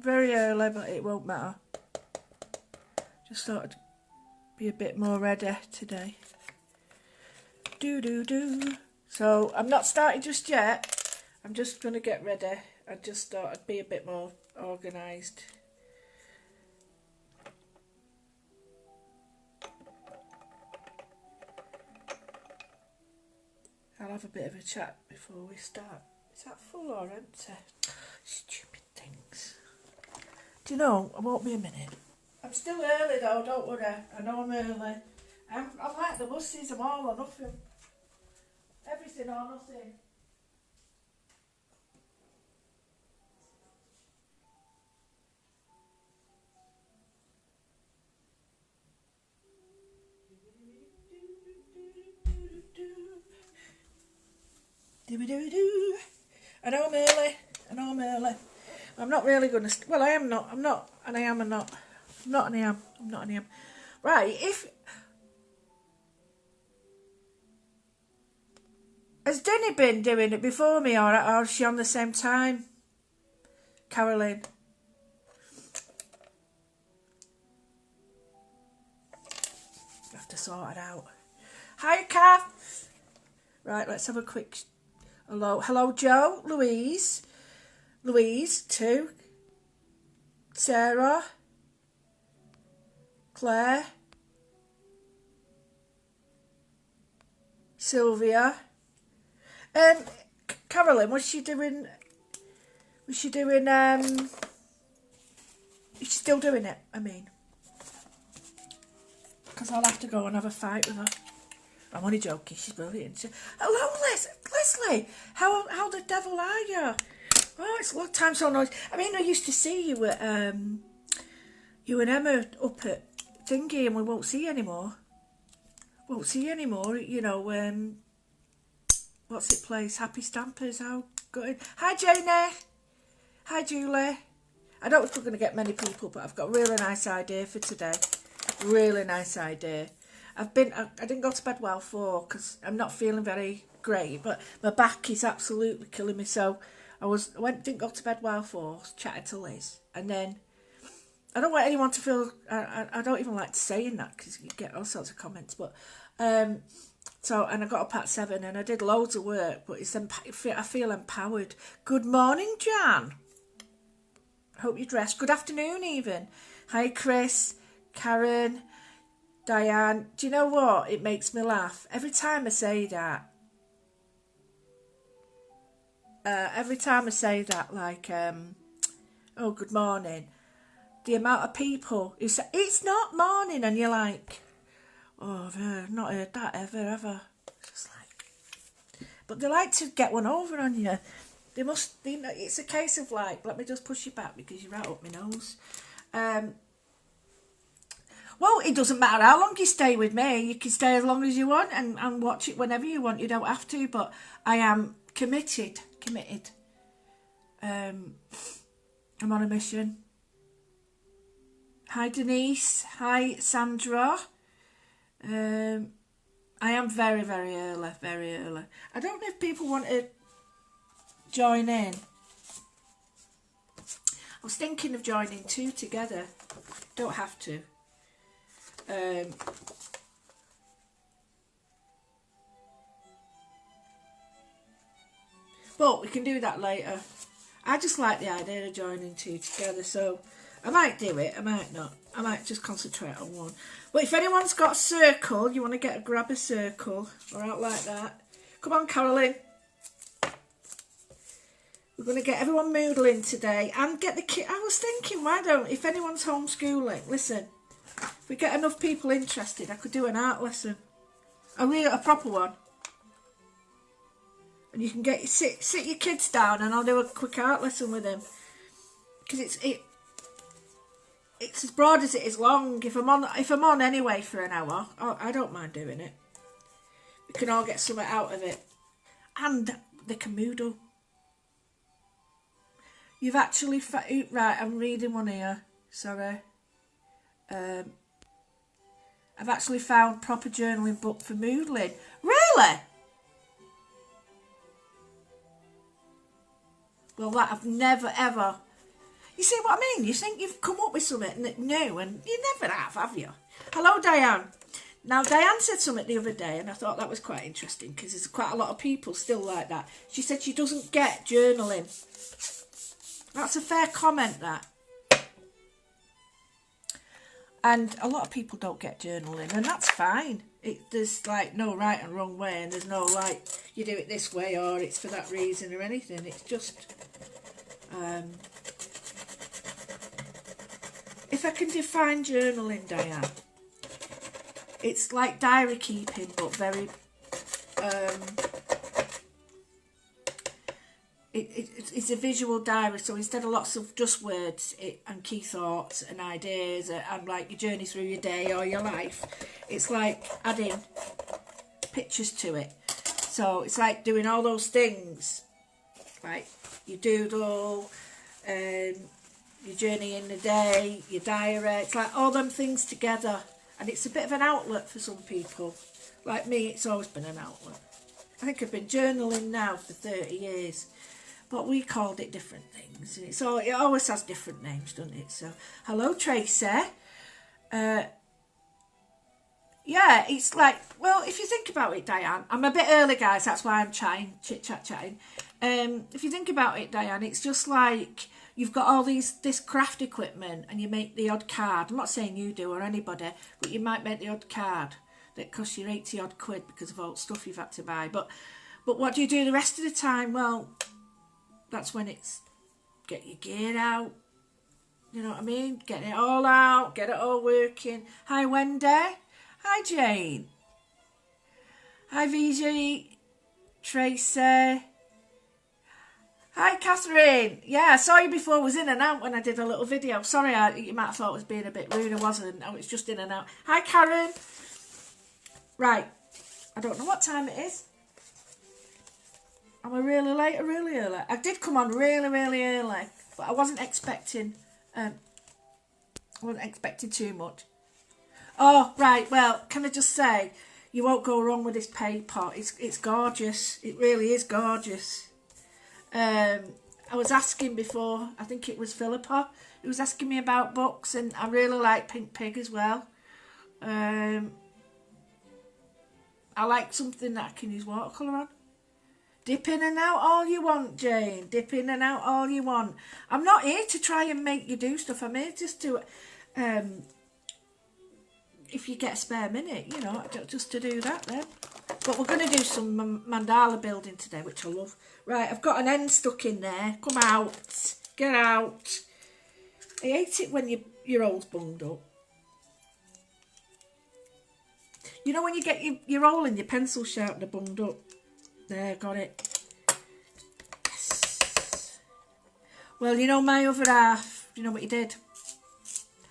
very early, but it won't matter. Just thought I'd be a bit more ready today. So I'm not starting just yet. I'm just going to get ready. I just thought I'd be a bit more organised. I'll have a bit of a chat before we start. Is that full or empty? Stupid things. Do you know, I won't be a minute. I'm still early though, don't worry. I know I'm early. I'm like the buses, I'm all or nothing. Everything or nothing. I know I'm early. I'm not really going to... Well, I am not. I'm not. And I am and not. I'm not and I am. I'm not and I am. Right, if... Has Denny been doing it before me or is she on the same time? Caroline. I have to sort it out. Hi, Kath. Right, let's have a quick... Hello, Joe. Louise, 2. Sarah. Claire. Sylvia. Carolyn, was she still doing it, I mean? Because I'll have to go and have a fight with her. I'm only joking, she's brilliant. Hello, Leslie. How the devil are you? Oh, it's a long time so noisy. I mean, I used to see you at, you and Emma up at Thingy, and we won't see you anymore. You know, what's it place? Happy Stampers, how good. Hi, Janie. Hi, Julie. I don't know if we're going to get many people, but I've got a really nice idea for today. Really nice idea. I didn't go to bed well because I'm not feeling very great, but my back is absolutely killing me. So didn't go to bed well chatted to Liz, and then I don't want anyone to feel. I don't even like saying that because you get all sorts of comments. But and I got up at 7 and I did loads of work, but I feel empowered. Good morning, Jan. Hope you're dressed. Good afternoon, even. Hi, Chris, Karen. Diane, do you know what? It makes me laugh. Every time I say that, like, oh, good morning, the amount of people who say, it's not morning, and you're like, oh, I've not heard that ever. Just like, but they like to get one over on you. It's a case of like, let me just push you back because you're right up my nose. Well, it doesn't matter how long you stay with me. You can stay as long as you want and watch it whenever you want. You don't have to, but I am committed. I'm on a mission. Hi, Denise. Hi, Sandra. I am very, very early. I don't know if people want to join in. I was thinking of joining 2 together. Don't have to. But we can do that later. I just like the idea of joining 2 together, so I might do it, I might not. I might just concentrate on one. But if anyone's got a circle, you want to grab a circle or out like that. Come on, Carolyn. We're going to get everyone moodling today and get the kid. I was thinking, if anyone's homeschooling, listen. If we get enough people interested, I could do an art lesson. A proper one. And you can sit your kids down and I'll do a quick art lesson with them. Because it's as broad as it is long. If I'm on anyway for an hour, I don't mind doing it. We can all get something out of it. And they can moodle. You've actually... Right, I'm reading one here. Sorry. I've actually found proper journaling book for Moodling. Really? Well, that I've never ever. You see what I mean? You think you've come up with something new, and you never have you? Hello, Diane. Now, Diane said something the other day, and I thought that was quite interesting, because there's quite a lot of people still like that. She said she doesn't get journaling. That's a fair comment, that. And a lot of people don't get journaling, and that's fine. There's, like, no right and wrong way, and there's no, like, you do it this way, or it's for that reason, or anything. It's just... if I can define journaling, Diane, it's like diary keeping, but very... It's a visual diary, so instead of lots of just words and key thoughts and ideas and like your journey through your day or your life, it's like adding pictures to it. So it's like doing all those things, like your doodle, your journey in the day, your diary. It's like all them things together, and it's a bit of an outlet for some people. Like me, it's always been an outlet. I think I've been journaling now for 30 years. But we called it different things. And it always has different names, doesn't it? So, hello, Tracy. Yeah, it's like, well, if you think about it, Diane, I'm a bit early, guys, that's why I'm chit-chatting. If you think about it, Diane, it's just like you've got all this craft equipment and you make the odd card. I'm not saying you do or anybody, but you might make the odd card that costs you 80 odd quid because of all the stuff you've had to buy. But what do you do the rest of the time? Well, that's when it's get your gear out, you know what I mean? Getting it all out, get it all working. Hi, Wendy. Hi, Jane. Hi, VG. Tracy. Hi, Catherine. Yeah, I saw you before. I was in and out when I did a little video. Sorry, you might have thought I was being a bit rude. I wasn't. I was just in and out. Hi, Karen. Right. I don't know what time it is. Am I really late or really early? I did come on really, really early, but I wasn't expecting too much. Oh, right, well, can I just say, you won't go wrong with this paper. It's gorgeous. It really is gorgeous. I was asking before, I think it was Philippa, who was asking me about books, and I really like Pink Pig as well. I like something that I can use watercolour on. Dip in and out all you want, Jane. Dip in and out all you want. I'm not here to try and make you do stuff. I'm here just to, if you get a spare minute, you know, just to do that then. But we're going to do some mandala building today, which I love. Right, I've got an end stuck in there. Come out. Get out. I hate it when your hole's bunged up. You know when you get your hole in your pencil sharpener bunged up? There, got it. Yes. Well, you know my other half. You know what he did?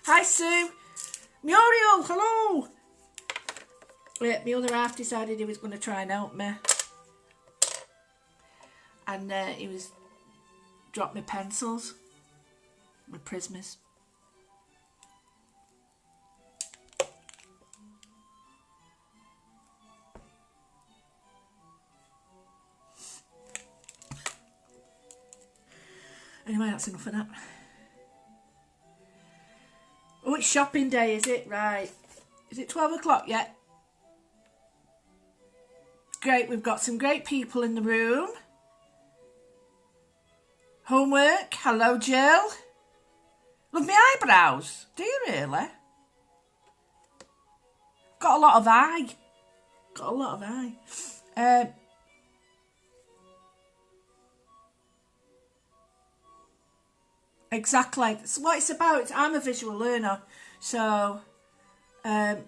Hi, Sue. Muriel, hello. My other half decided he was going to try and help me. And he was dropped my pencils, my Prismas. Anyway, that's enough of that. Oh, it's shopping day, is it? Right. Is it 12 o'clock yet? Great, we've got some great people in the room. Homework. Hello, Jill. Love my eyebrows. Do you really? Got a lot of eye. Got a lot of eye. Exactly. It's what it's about. I'm a visual learner. So, oh,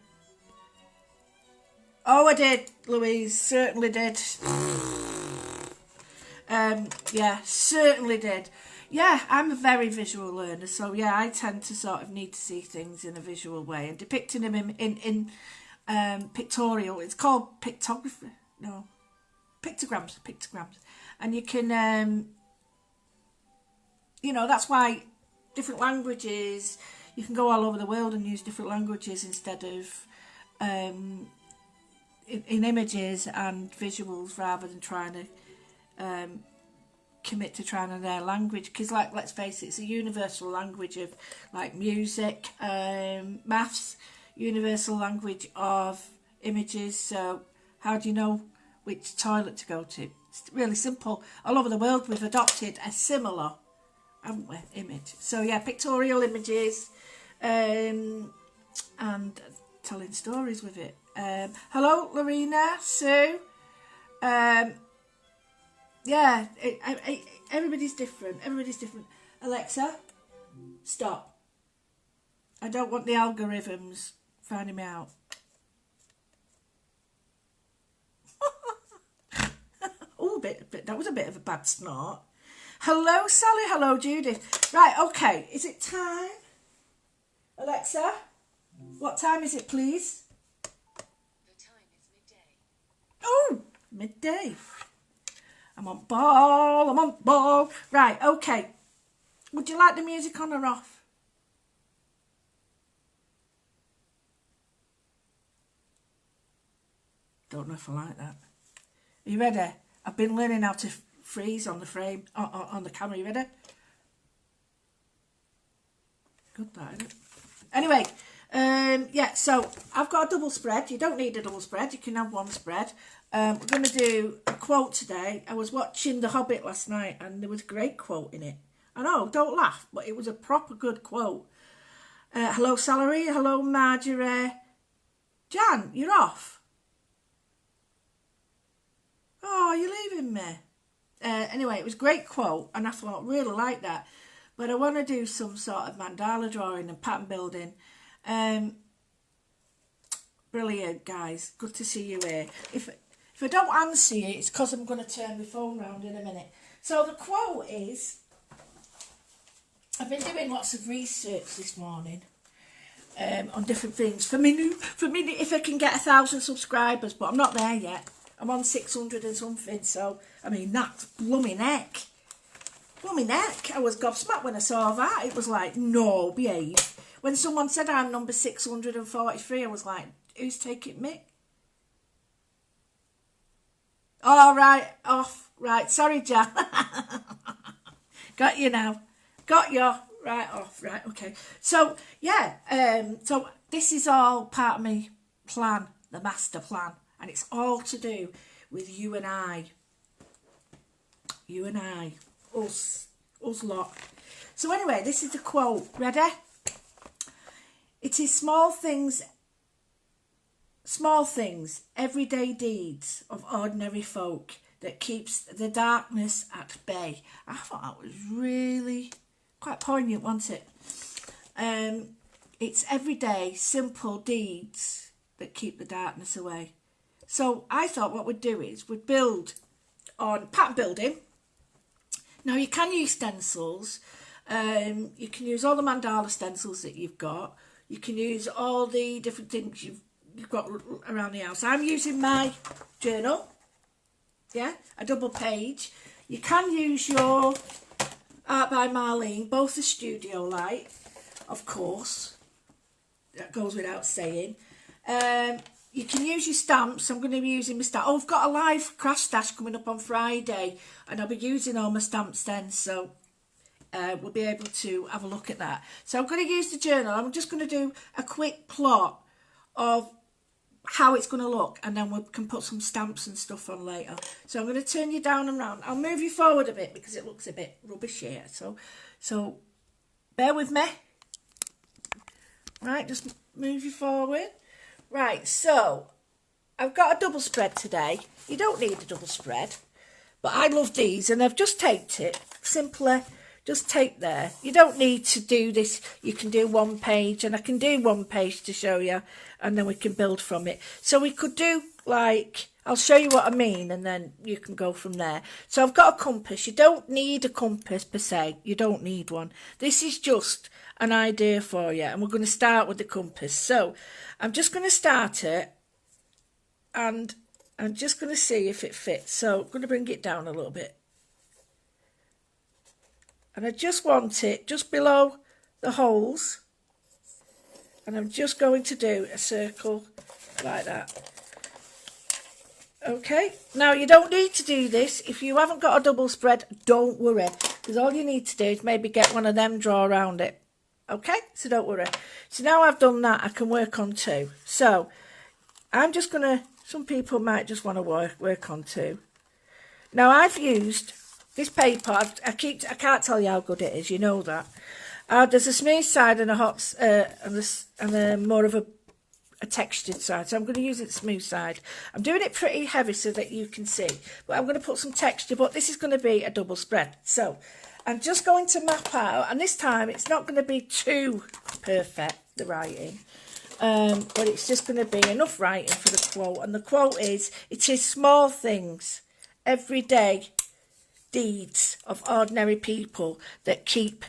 I did, Louise. Certainly did. Yeah, certainly did. Yeah, I'm a very visual learner. So, yeah, I tend to sort of need to see things in a visual way. And depicting them in pictorial. It's called pictography. No. Pictograms. And you can... you know, that's why different languages, you can go all over the world and use different languages instead of in images and visuals, rather than trying to commit to trying to their language, because like, let's face it, it's a universal language of like music, maths, universal language of images. So how do you know which toilet to go to? It's really simple. All over the world we've adopted a similar, haven't we, image. So yeah, pictorial images, and telling stories with it. Hello Lorena, Sue. Yeah, everybody's different. Everybody's different. Alexa, stop. I don't want the algorithms finding me out. Oh, that was a bit of a bad snort. Hello, Sally. Hello, Judith. Right, okay. Is it time? Alexa, what time is it, please? The time is midday. Oh, midday. I'm on ball. Right, okay. Would you like the music on or off? Don't know if I like that. Are you ready? I've been learning how to freeze on the frame, on the camera. You ready? Good, that, isn't it? Anyway, yeah, so I've got a double spread. You don't need a double spread. You can have one spread. We're going to do a quote today. I was watching The Hobbit last night and there was a great quote in it. I know, don't laugh, but it was a proper good quote. Hello, Salary. Hello, Marjorie. Jan, you're off. Oh, you're leaving me. Anyway, it was a great quote and I thought, really like that. But I want to do some sort of mandala drawing and pattern building. Brilliant, guys. Good to see you here. If I don't answer you, it's because I'm going to turn my phone round in a minute. So the quote is, I've been doing lots of research this morning on different things for me if I can get 1,000 subscribers, but I'm not there yet. I'm on 600 and something, so I mean that's blooming heck. Blooming heck. I was gobsmacked when I saw that. It was like, no, behave. When someone said I'm number 643, I was like, who's taking me? All right, off. Right, sorry, Jan. Got you now. Got you. Right, off. Right, okay. So, yeah, so this is all part of my plan, the master plan. And it's all to do with you and I. You and I. Us lot. So anyway, this is the quote. Ready? It is small things, everyday deeds of ordinary folk that keeps the darkness at bay. I thought that was really quite poignant, wasn't it? It's everyday, simple deeds that keep the darkness away. So I thought what we'd do is we'd build on pattern building. Now you can use stencils. You can use all the mandala stencils that you've got. You can use all the different things you've got around the house. I'm using my journal. Yeah, a double page. You can use your Art by Marlene, both the studio light, of course. That goes without saying. You can use your stamps. I'm going to be using my stamp. Oh, I've got a live craft stash coming up on Friday, and I'll be using all my stamps then, so we'll be able to have a look at that. So I'm going to use the journal. I'm just going to do a quick plot of how it's going to look, and then we can put some stamps and stuff on later. So I'm going to turn you down and round. I'll move you forward a bit because it looks a bit rubbish here. So bear with me. Right, just move you forward. Right, so I've got a double spread today. You don't need a double spread, but I love these, and I've just taped it. Simply, just tape there. You don't need to do this. You can do one page, and I can do one page to show you, and then we can build from it. So we could do, like, I'll show you what I mean, and then you can go from there. So I've got a compass. You don't need a compass per se. You don't need one. This is just an idea for you, and we're going to start with the compass. So I'm just going to start it, and I'm just going to see if it fits. So I'm going to bring it down a little bit, and I just want it just below the holes, and I'm just going to do a circle like that. Okay, now you don't need to do this. If you haven't got a double spread, don't worry. Because all you need to do is maybe get one of them, draw around it. Okay, so don't worry. So now I've done that, I can work on two. So I'm just going to, some people might just want to work on two. Now I've used this paper, I can't tell you how good it is, you know that. There's a smooth side and a hot, and a more of a textured side, so I'm going to use it smooth side. I'm doing it pretty heavy so that you can see, but I'm going to put some texture, but this is going to be a double spread. So I'm just going to map out, and this time it's not going to be too perfect, the writing, but it's just going to be enough writing for the quote, and the quote is, it is small things, everyday deeds of ordinary people that keep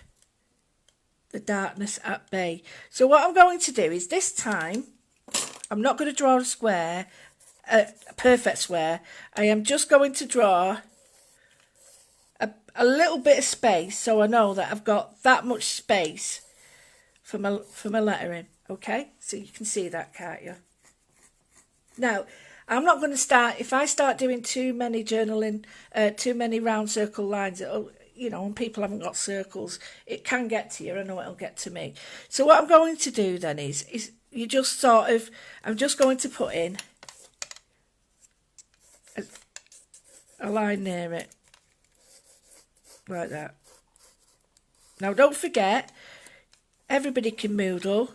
the darkness at bay. So what I'm going to do is this time, I'm not going to draw a square, a perfect square. I am just going to draw a little bit of space so I know that I've got that much space for my lettering. Okay, so you can see that, can't you? Now, I'm not going to start, if I start doing too many journaling, too many round circle lines, it'll, you know, when people haven't got circles, it can get to you. I know it'll get to me. So what I'm going to do then is you just sort of, I'm just going to put in a line near it, like that. Now don't forget, everybody can Moodle,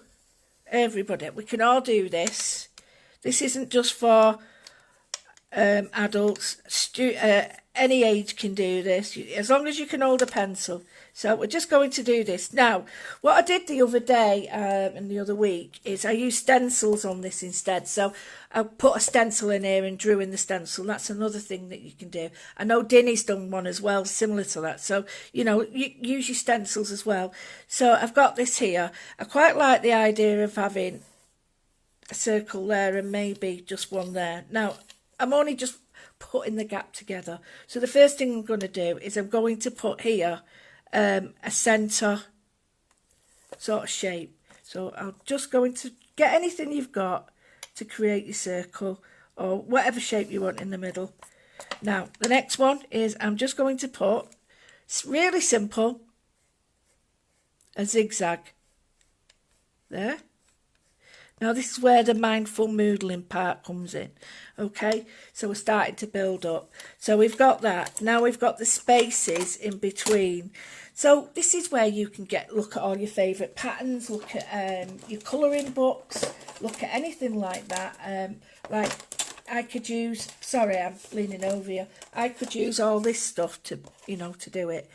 everybody, we can all do this. This isn't just for adults, any age can do this, as long as you can hold a pencil. So we're just going to do this. Now, what I did the other day and the other week is I used stencils on this instead. So I put a stencil in here and drew in the stencil. That's another thing that you can do. I know Dinny's done one as well, similar to that. So, you know, use your stencils as well. So I've got this here. I quite like the idea of having a circle there and maybe just one there. Now, I'm only just putting the gap together. So the first thing I'm going to do is I'm going to put here a centre sort of shape. So I'm just going to get anything you've got to create your circle or whatever shape you want in the middle. Now, the next one is I'm just going to put, it's really simple, a zigzag there. Now this is where the mindful moodling part comes in. Okay, so we're starting to build up. So we've got that. Now we've got the spaces in between. So this is where you can look at all your favourite patterns, look at your colouring books, look at anything like that. Like I could use, sorry I'm leaning over you, I could use all this stuff to, you know, to do it.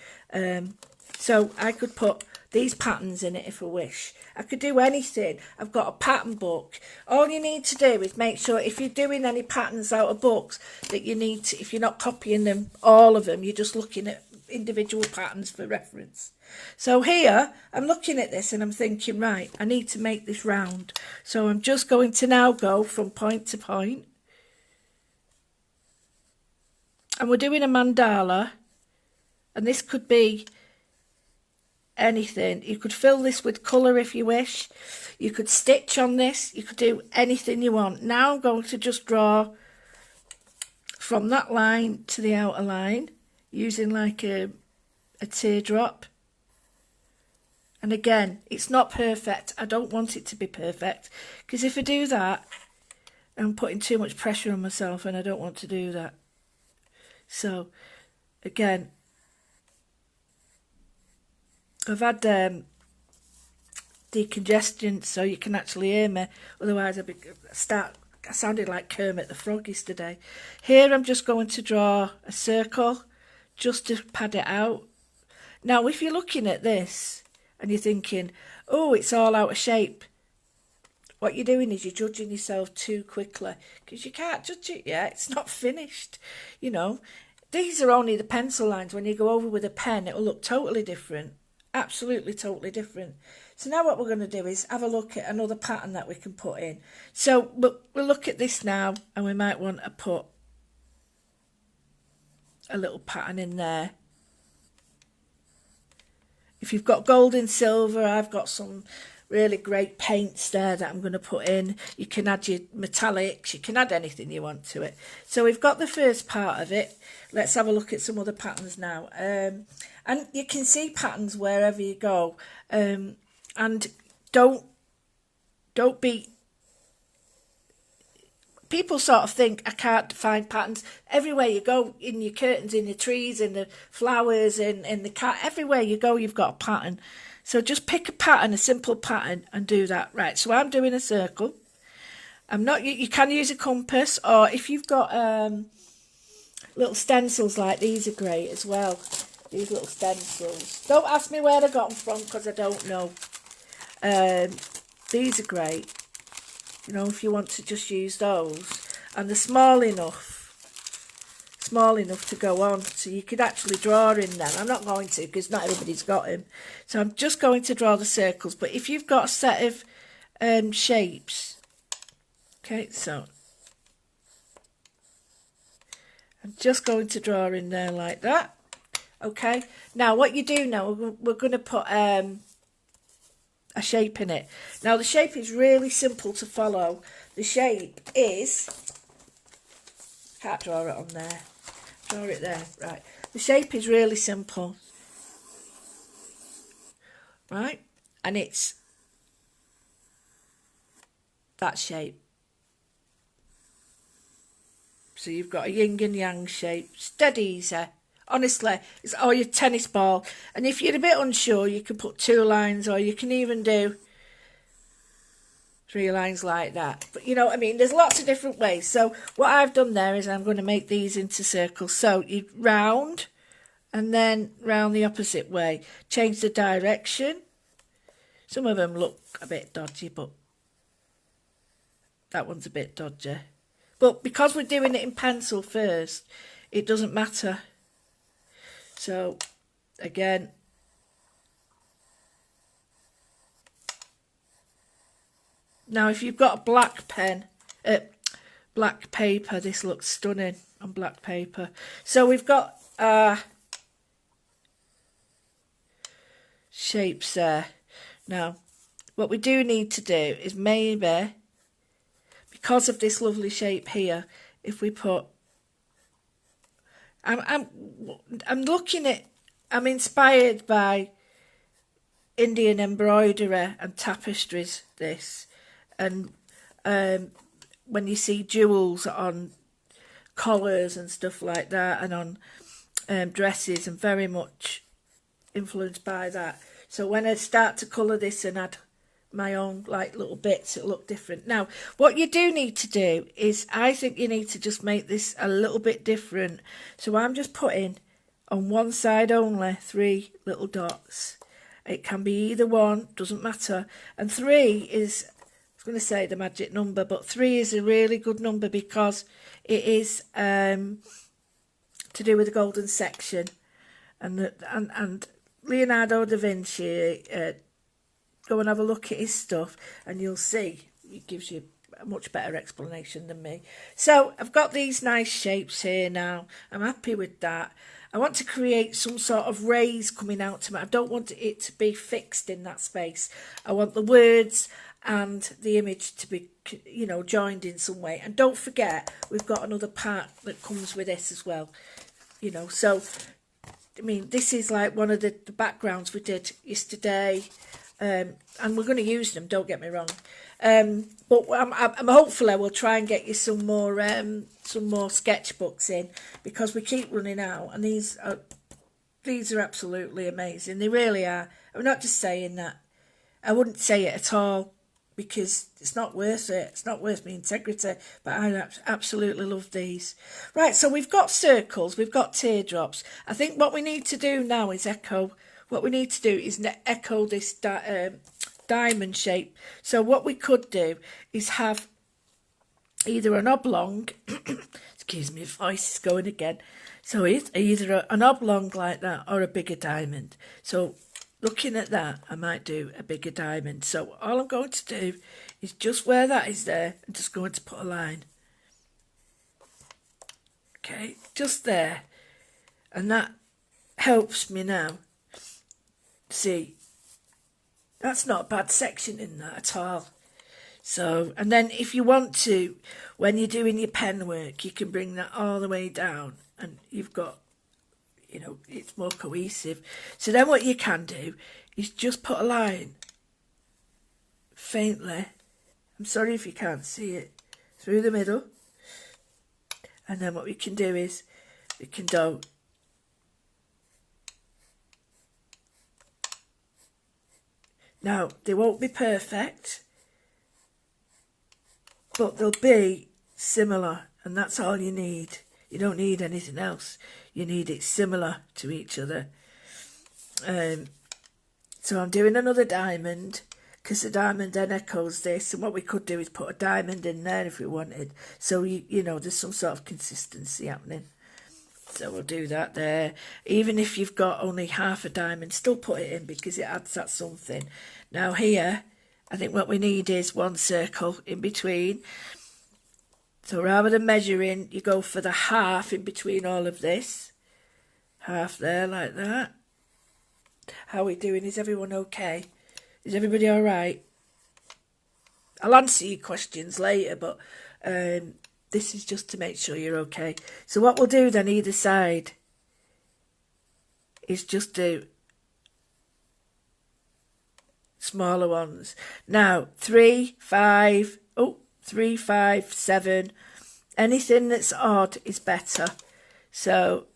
So I could put these patterns in it if I wish. I could do anything. I've got a pattern book. All you need to do is make sure if you're doing any patterns out of books that you need to, if you're not copying them, all of them, you're just looking at individual patterns for reference. So here, I'm looking at this and I'm thinking, right, I need to make this round. So I'm just going to now go from point to point. And we're doing a mandala. And this could be anything. You could fill this with colour if you wish. You could stitch on this. You could do anything you want. Now I'm going to just draw from that line to the outer line using like a teardrop. And again, it's not perfect. I don't want it to be perfect because if I do that, I'm putting too much pressure on myself and I don't want to do that. So again, I've had decongestion so you can actually hear me, otherwise I sounded like Kermit the Frog yesterday. Here I'm just going to draw a circle just to pad it out. Now if you're looking at this and you're thinking, oh, it's all out of shape, what you're doing is you're judging yourself too quickly because you can't judge it yet. It's not finished, you know. These are only the pencil lines. When you go over with a pen, it'll look totally different. Absolutely totally different. So now what we're going to do is have a look at another pattern that we can put in. So we'll look at this now and we might want to put a little pattern in there. If you've got gold and silver, I've got some really great paints there that I'm going to put in. You can add your metallics, you can add anything you want to it. So we've got the first part of it. Let's have a look at some other patterns now. And you can see patterns wherever you go. And don't be... People sort of think, I can't find patterns. Everywhere you go, in your curtains, in your trees, in the flowers, in the cat, everywhere you go, you've got a pattern. So just pick a pattern, a simple pattern, and do that. Right, so I'm doing a circle. You can use a compass, or if you've got little stencils like these are great as well. These little stencils. Don't ask me where I got them from, because I don't know. These are great. You know, if you want to just use those. And they're small enough to go on. So you could actually draw in them. I'm not going to, because not everybody's got them. So I'm just going to draw the circles. But if you've got a set of shapes. Okay, so I'm just going to draw in there like that. Okay. Now what you do now, we're going to put... a shape in it. Now the shape is really simple to follow. The shape is... Can't draw it on there. Draw it there. Right. The shape is really simple. Right. And it's that shape. So you've got a yin and yang shape. It's dead easy. Honestly, it's all your tennis ball. And if you're a bit unsure, you can put 2 lines, or you can even do 3 lines like that. But you know what I mean? There's lots of different ways. So what I've done there is I'm going to make these into circles. So you round and then round the opposite way. Change the direction. Some of them look a bit dodgy, but that one's a bit dodgy. But because we're doing it in pencil first, it doesn't matter. So, again, now if you've got a black pen, black paper, this looks stunning on black paper. So we've got shapes there. Now, what we do need to do is maybe, because of this lovely shape here, if we put... I'm looking at... I'm inspired by Indian embroidery and tapestries, this. And when you see jewels on collars and stuff like that, and on dresses, I'm very much influenced by that. So when I start to colour this and add my own like little bits, it'll look different. Now, what you do need to do is, I think you need to just make this a little bit different. So I'm just putting on one side only 3 little dots. It can be either one, doesn't matter. And 3 is, I was going to say the magic number, but 3 is a really good number because it is to do with the golden section. And Leonardo da Vinci, go and have a look at his stuff and you'll see it gives you a much better explanation than me. So I've got these nice shapes here now. I'm happy with that. I want to create some sort of rays coming out to me. I don't want it to be fixed in that space. I want the words and the image to be, you know, joined in some way. And don't forget, we've got another part that comes with this as well. You know, so, I mean, this is like one of the backgrounds we did yesterday. And we're going to use them, don't get me wrong. But I'm hopefully we'll try and get you some more sketchbooks in, because we keep running out, and these are absolutely amazing. They really are. I'm not just saying that. I wouldn't say it at all, because it's not worth it. It's not worth my integrity. But I absolutely love these. Right, so we've got circles, we've got teardrops. I think what we need to do now is echo. What we need to do is echo this diamond shape. So what we could do is have either an oblong, excuse me, voice is going again. So it's either an oblong like that or a bigger diamond. So looking at that, I might do a bigger diamond. So all I'm going to do is just where that is there, I'm just going to put a line. Okay, just there. And that helps me now. See, That's not a bad section in that at all. So, and then if you want to, when you're doing your pen work, you can bring that all the way down and you've got, you know, it's more cohesive. So then what you can do is just put a line faintly, I'm sorry if you can't see it, through the middle. And then what we can do is we can do now, they won't be perfect, but they'll be similar, and that's all you need. You don't need anything else. You need it similar to each other. So I'm doing another diamond, because the diamond then echoes this, and what we could do is put a diamond in there if we wanted. So, you know, there's some sort of consistency happening. So we'll do that there. Even if you've got only half a diamond, still put it in because it adds that something. Now here, I think what we need is one circle in between. So rather than measuring, you go for the half in between all of this. Half there, like that. How are we doing? Is everyone okay? Is everybody all right? I'll answer your questions later, but this is just to make sure you're okay. So what we'll do then either side is just do smaller ones. Now 3, 5, 3, 5, 7. Anything that's odd is better. So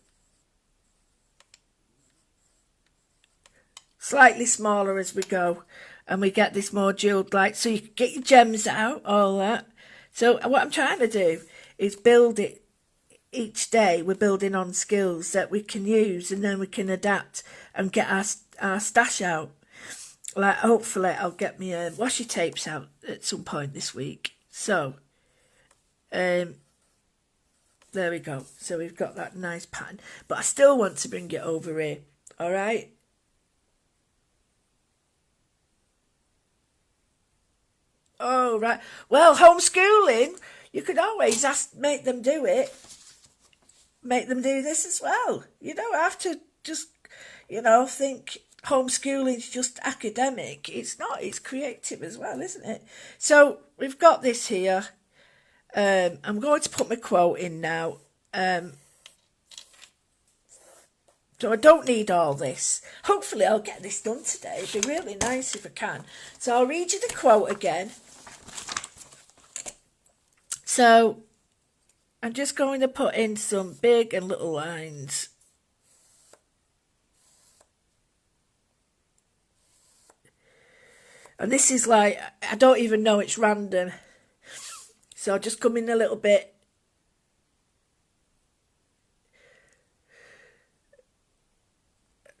slightly smaller as we go, and we get this more jeweled light. So you can get your gems out, all that. So what I'm trying to do is build it each day. We're building on skills that we can use, and then we can adapt and get our stash out. Like, hopefully I'll get my washi tapes out at some point this week. So, there we go. So we've got that nice pattern. But I still want to bring it over here. All right? Oh, right. Well, homeschooling, you could always make them do it. Make them do this as well. You don't have to just, think homeschooling is just academic. It's not. It's creative as well, isn't it? So we've got this here. I'm going to put my quote in now. So I don't need all this. Hopefully I'll get this done today. It'd be really nice if I can. So I'll read you the quote again. So I'm just going to put in some big and little lines. And this is like, I don't even know, it's random. So I'll just come in a little bit.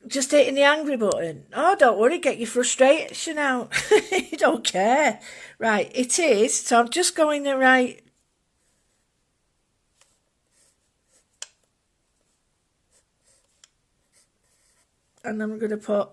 Just hitting the angry button. Oh, don't worry, get your frustration out. You don't care. Right, it is. So I'm just going to write. And I'm going to put.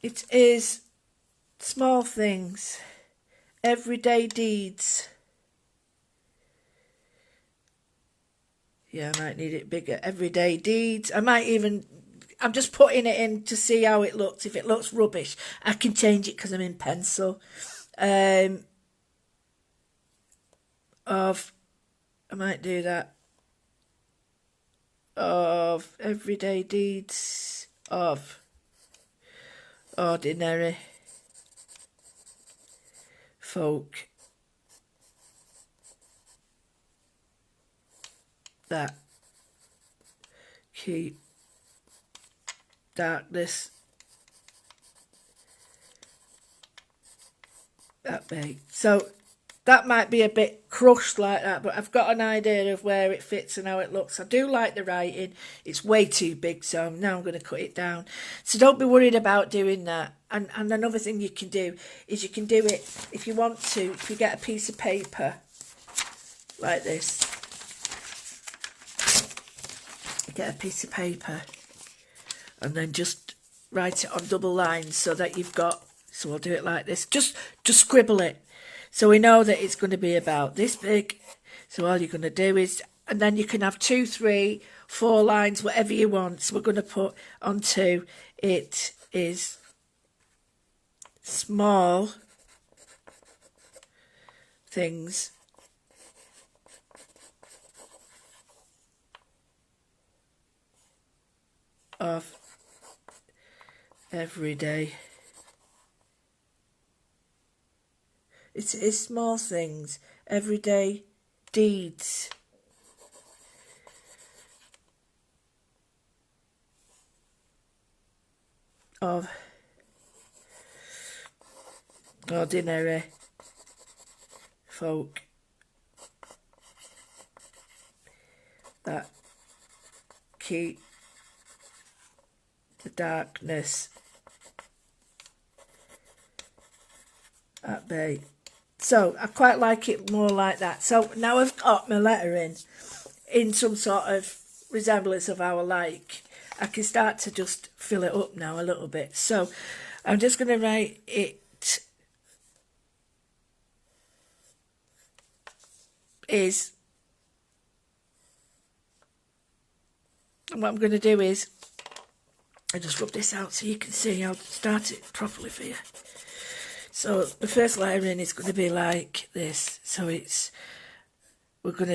It is small things, everyday deeds. Yeah, I might need it bigger. Everyday deeds. I'm just putting it in to see how it looks. If it looks rubbish, I can change it because I'm in pencil. I might do that. Of everyday deeds of ordinary folk that keep darkness at bay. So that might be a bit crushed like that, but I've got an idea of where it fits and how it looks. I do like the writing. It's way too big, so now I'm going to cut it down. So don't be worried about doing that. And another thing you can do is you can do it if you want to. If you get a piece of paper like this, get a piece of paper and then just write it on double lines so that you've got, so I'll do it like this. Just scribble it. So we know that it's going to be about this big. So all you're going to do is, and then you can have 2, 3, 4 lines, whatever you want. So we're going to put onto it is small things of every day. It is small things, everyday deeds of ordinary folk that keep the darkness at bay. So I quite like it more like that. So now I've got my letter in some sort of resemblance of how I like. I can start to just fill it up now a little bit. So I'm just going to write it is, and what I'm going to do is I just rub this out so you can see. I'll start it properly for you. So the first layer in is going to be like this. So we're going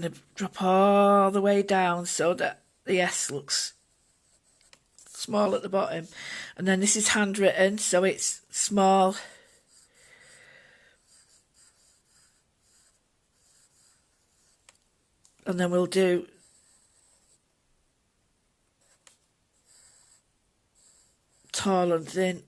to drop all the way down so that the S looks small at the bottom. And then this is handwritten, so it's small. And then we'll do tall and thin.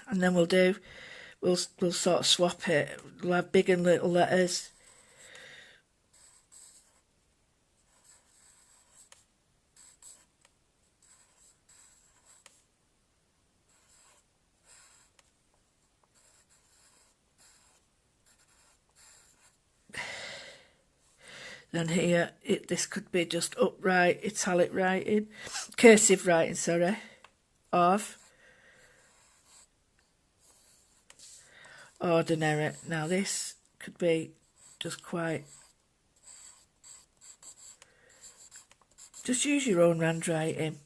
And then we'll sort of swap it. We'll have big and little letters. Then here, this could be just upright, italic writing, cursive writing, sorry, of ordinary. Now this could be just quite, just use your own handwriting.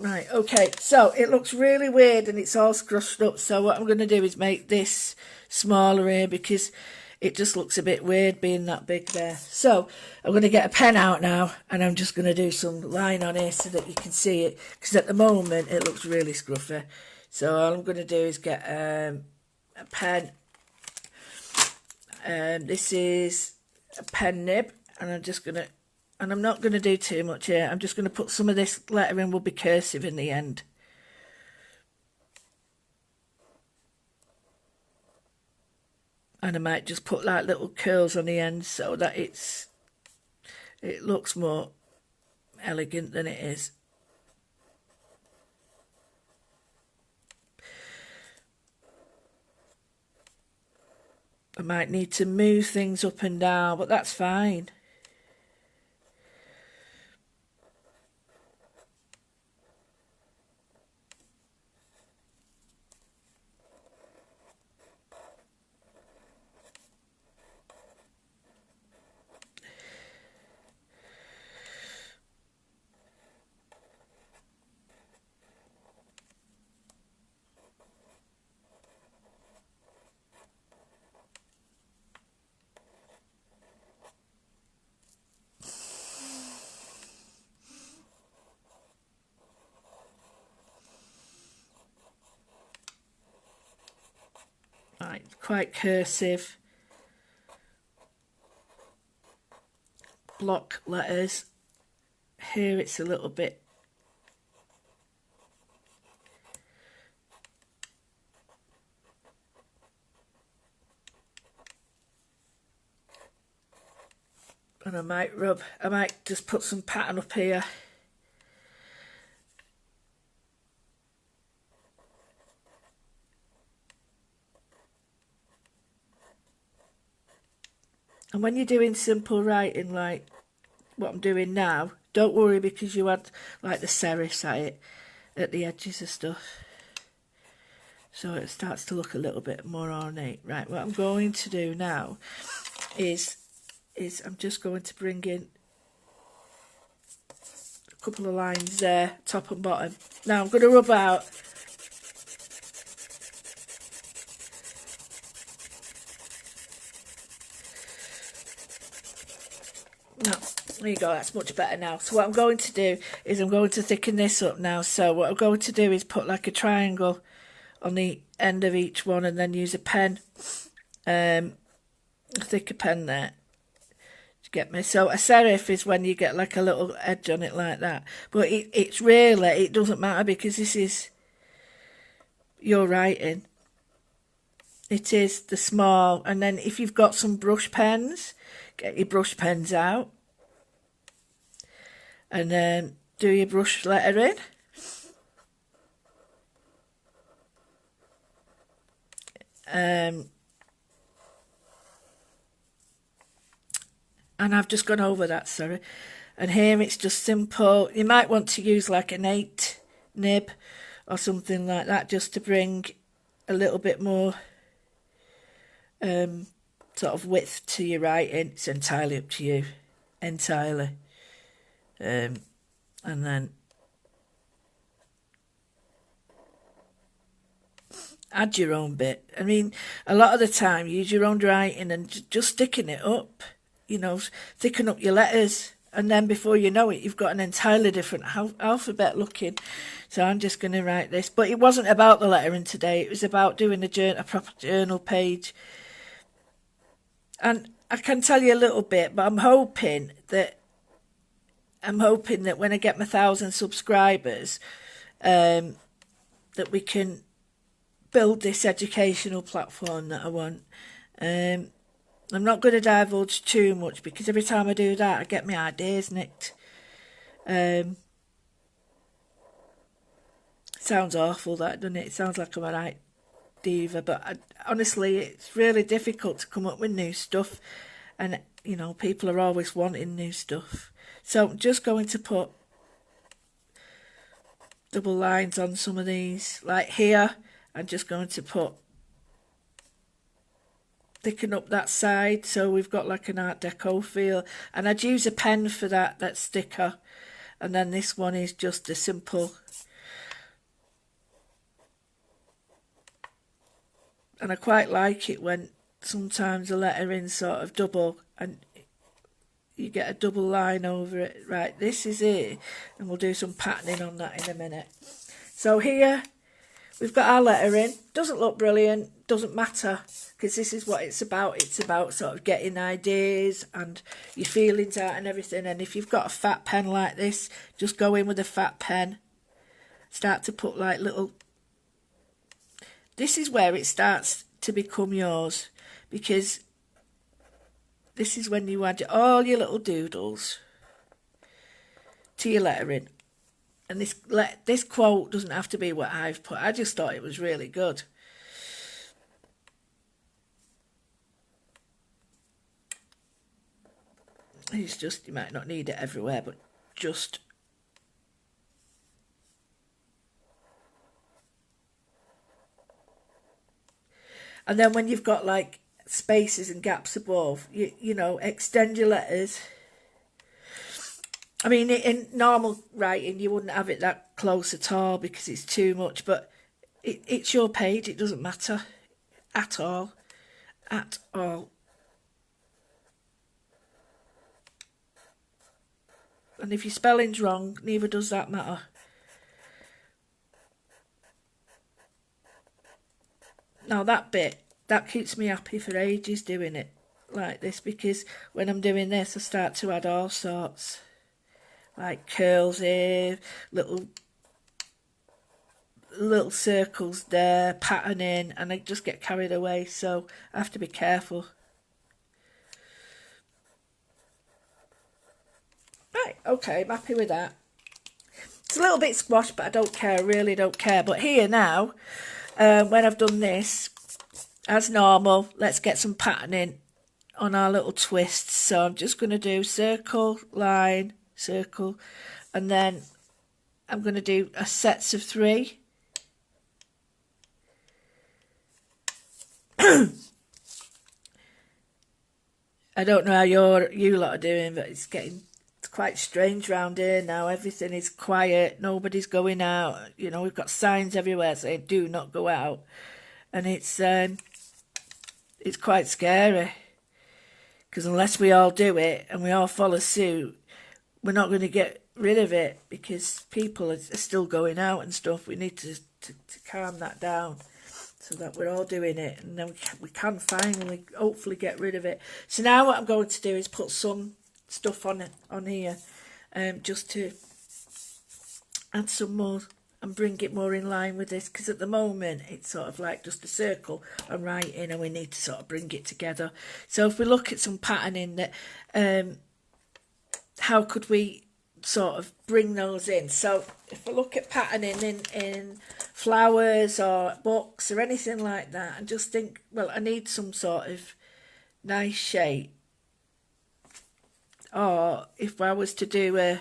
Right, okay, so it looks really weird and it's all scrushed up. So what I'm going to do is make this smaller here because it just looks a bit weird being that big there. So I'm going to get a pen out now and I'm just going to do some line on here so that you can see it. Because at the moment it looks really scruffy. So all I'm going to do is get a pen. This is a pen nib and I'm just going to, and I'm not going to do too much here. I'm just going to put some of this lettering will be cursive in the end. And I might just put like little curls on the end so that it looks more elegant than it is. I might need to move things up and down, but that's fine. quite cursive. Block letters. Here it's a little bit and I might just put some pattern up here. And when you're doing simple writing like what I'm doing now, don't worry because you add like the serifs at the edges of stuff. So it starts to look a little bit more ornate. Right, what I'm going to do now is I'm just going to bring in a couple of lines there, top and bottom. Now I'm going to rub out. No, there you go, that's much better now. So what I'm going to do is I'm going to thicken this up now. So what I'm going to do is put like a triangle on the end of each one and then use a pen, a thicker pen there to get me. So a serif is when you get like a little edge on it like that. But it's really, it doesn't matter because this is your writing. It is the small, and then if you've got some brush pens, get your brush pens out and then do your brush lettering. And I've just gone over that, sorry. And here it's just simple. You might want to use like an 8 nib or something like that just to bring a little bit more sort of width to your writing. It's entirely up to you, entirely. And then add your own bit. I mean, a lot of the time use your own writing and just sticking it up, you know, thicken up your letters, and then before you know it you've got an entirely different alphabet looking. So I'm just going to write this, but it wasn't about the lettering today, it was about doing a proper journal page. And I can tell you a little bit, but I'm hoping that when I get my 1,000 subscribers, that we can build this educational platform that I want. I'm not going to divulge too much because every time I do that, I get my ideas nicked. Sounds awful, that, doesn't it? It sounds like I'm a right diva, but honestly, it's really difficult to come up with new stuff, and you know, people are always wanting new stuff. So I'm just going to put double lines on some of these, like here. I'm just going to thicken up that side so we've got like an Art Deco feel, and I'd use a pen for that sticker, and then this one is just a simple, and I quite like it when sometimes the lettering sort of double and you get a double line over it. Right, this is it, and we'll do some patterning on that in a minute. So here we've got our lettering. Doesn't look brilliant, doesn't matter, because this is what it's about. It's about sort of getting ideas and your feelings out and everything. And if you've got a fat pen like this, just go in with a fat pen. Start to put like little... This is where it starts to become yours, because this is when you add all your little doodles to your lettering. And this quote doesn't have to be what I've put. I just thought it was really good. It's just, you might not need it everywhere, but just... And then when you've got like spaces and gaps above, you know, extend your letters. I mean, in normal writing, you wouldn't have it that close at all because it's too much, but it's your page. It doesn't matter at all. At all. And if your spelling's wrong, neither does that matter. Now that bit that keeps me happy for ages doing it like this, because when I'm doing this I start to add all sorts, like curls here, little circles there, patterning, and I just get carried away, so I have to be careful. Right, okay, I'm happy with that. It's a little bit squashed, but I don't care, I really don't care. But here now, when I've done this, as normal, let's get some patterning on our little twists. So I'm just going to do circle, line, circle, and then I'm going to do a sets of 3. I don't know how you lot are doing, but it's quite strange round here now. Everything is quiet. Nobody's going out. You know, we've got signs everywhere saying "Do not go out," and it's quite scary, because unless we all do it and we all follow suit, we're not going to get rid of it, because people are still going out and stuff. We need to calm that down, so that we're all doing it, and then we can finally, hopefully, get rid of it. So now what I'm going to do is put some stuff on here, just to add some more and bring it more in line with this, because at the moment it's sort of like just a circle and writing, and we need to sort of bring it together. So if we look at some patterning, that how could we sort of bring those in? So if I look at patterning in flowers or books or anything like that, and just think, well, I need some sort of nice shape. Or if I was to do a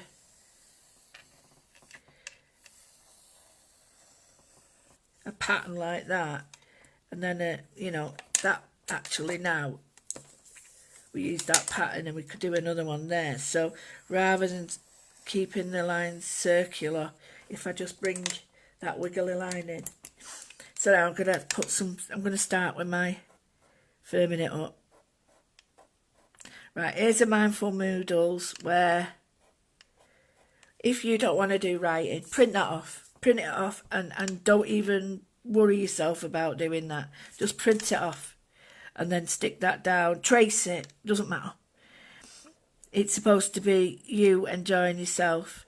pattern like that, and then you know, that actually now we use that pattern, and we could do another one there. So rather than keeping the lines circular, if I just bring that wiggly line in. So now I'm going to start with my firming it up. Right, here's a mindful Moodles, where if you don't want to do writing, print it off, and don't even worry yourself about doing that. Just print it off and then stick that down, trace it, doesn't matter. It's supposed to be you enjoying yourself,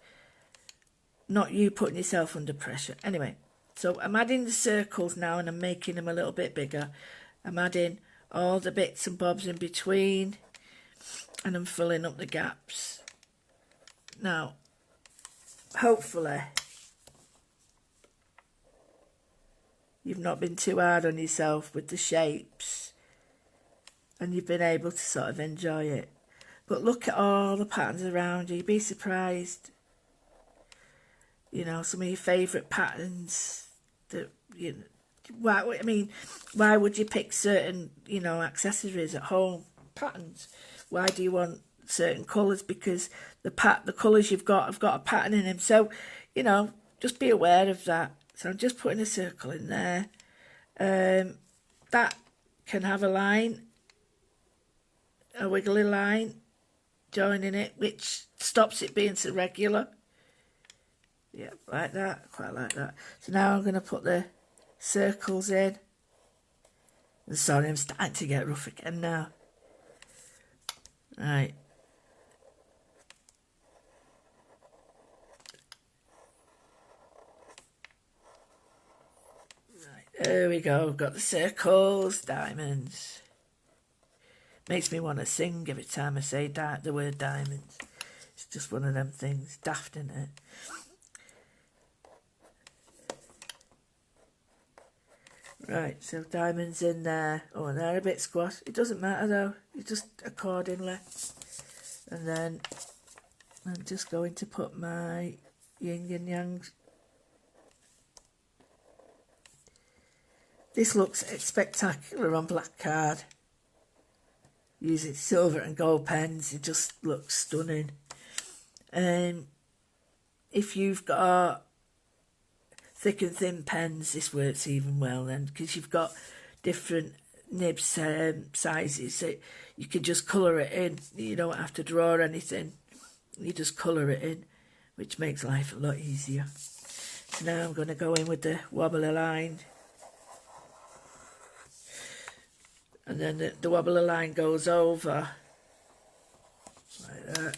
not you putting yourself under pressure. Anyway, so I'm adding the circles now, and I'm making them a little bit bigger. I'm adding all the bits and bobs in between, and I'm filling up the gaps. Now, hopefully, you've not been too hard on yourself with the shapes, and you've been able to sort of enjoy it. But look at all the patterns around you. You'd be surprised. You know, some of your favourite patterns that, you know, why would you pick certain, you know, accessories at home? Patterns. Why do you want certain colours? Because the colours you've got have got a pattern in them. So, you know, just be aware of that. So I'm just putting a circle in there. That can have a line, a wiggly line joining it, which stops it being so regular. Yeah, like that, quite like that. So now I'm going to put the circles in. Sorry, I'm starting to get rough again now. Right. There we go, got the circles, diamonds. Makes me want to sing every time I say the word diamonds. It's just one of them things, daft, isn't it? Right, so diamonds in there. Oh, and they're a bit squashed. It doesn't matter though, you just accordingly. And then I'm just going to put my yin and yang. This looks spectacular on black card. Using silver and gold pens, it just looks stunning. If you've got thick and thin pens, this works even well then, because you've got different nib sizes. So you can just colour it in. You don't have to draw anything. You just colour it in, which makes life a lot easier. So now I'm going to go in with the wobbly line. and then the wobbler line goes over like that.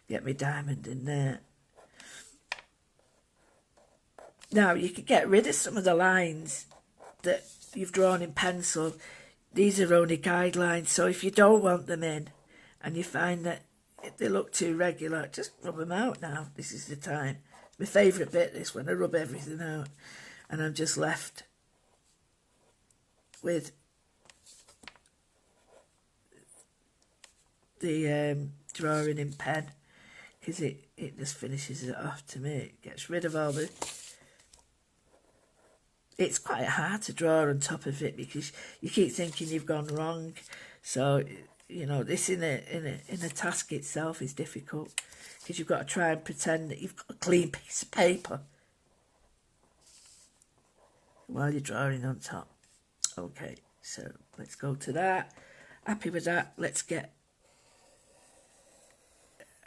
Get my diamond in there. Now you can get rid of some of the lines that you've drawn in pencil. These are only guidelines, so if you don't want them in and you find that they look too regular, just rub them out now. This is the time. My favourite bit is when I rub everything out and I'm just left with the drawing in pen, because it just finishes it off to me. It gets rid of all the... It's quite hard to draw on top of it because you keep thinking you've gone wrong. So, you know, this in a task itself is difficult because you've got to try and pretend that you've got a clean piece of paper while you're drawing on top. Okay, so let's go to that. Happy with that. Let's get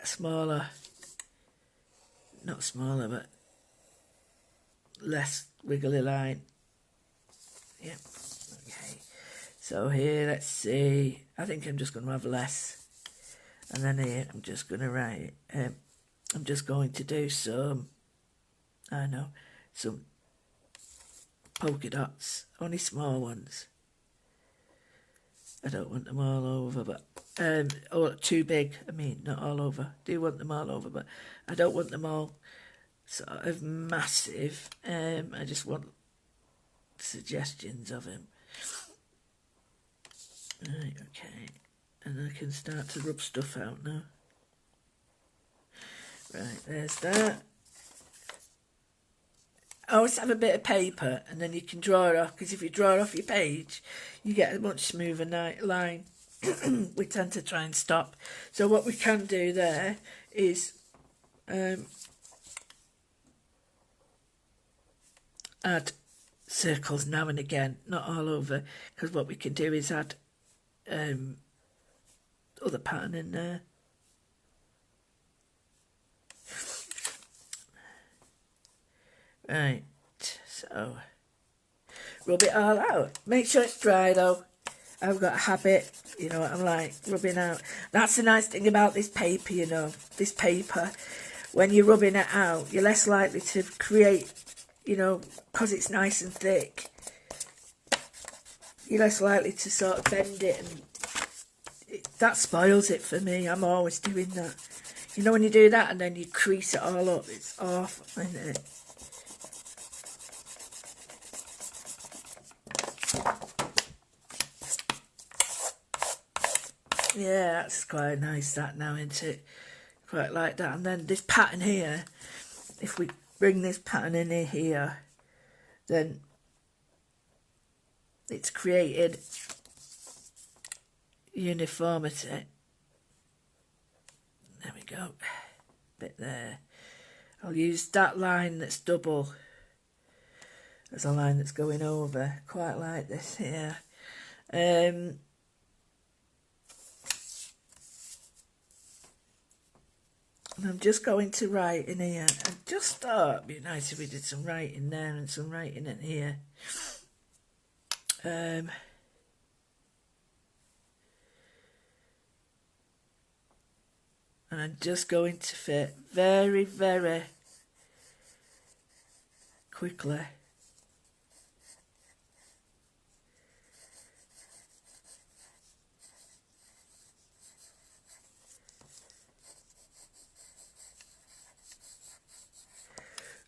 a smaller, not smaller, but less wiggly line. Yep. Okay. So here, let's see. I think I'm just going to have less. And then here, I'm just going to write. I'm just going to do some, I know, some polka dots. Only small ones. I don't want them all over, but or too big. I mean, not all over. Do want them all over, but I don't want them all sort of massive. I just want suggestions of them. Right, okay. And I can start to rub stuff out now. Right, there's that. I always have a bit of paper and then you can draw it off, because if you draw it off your page, you get a much smoother line. We tend to try and stop. So what we can do there is add circles now and again, not all over, because what we can do is add other pattern in there. Right, so rub it all out. Make sure it's dry though. I've got a habit, you know what I'm like, rubbing out. That's the nice thing about this paper, you know, this paper. When you're rubbing it out, you're less likely to create, you know, because it's nice and thick, you're less likely to sort of bend it, and that spoils it for me. I'm always doing that. You know when you do that and then you crease it all up, it's awful, isn't it? Yeah, that's quite nice, that now, isn't it? Quite like that. And then this pattern here, if we bring this pattern in here, then it's created uniformity. There we go. Bit there. I'll use that line that's double as a line that's going over, quite like this here. And I'm just going to write in here. And just thought it'd be nice if we did some writing there and some writing in here. And I'm just going to fit very, very quickly.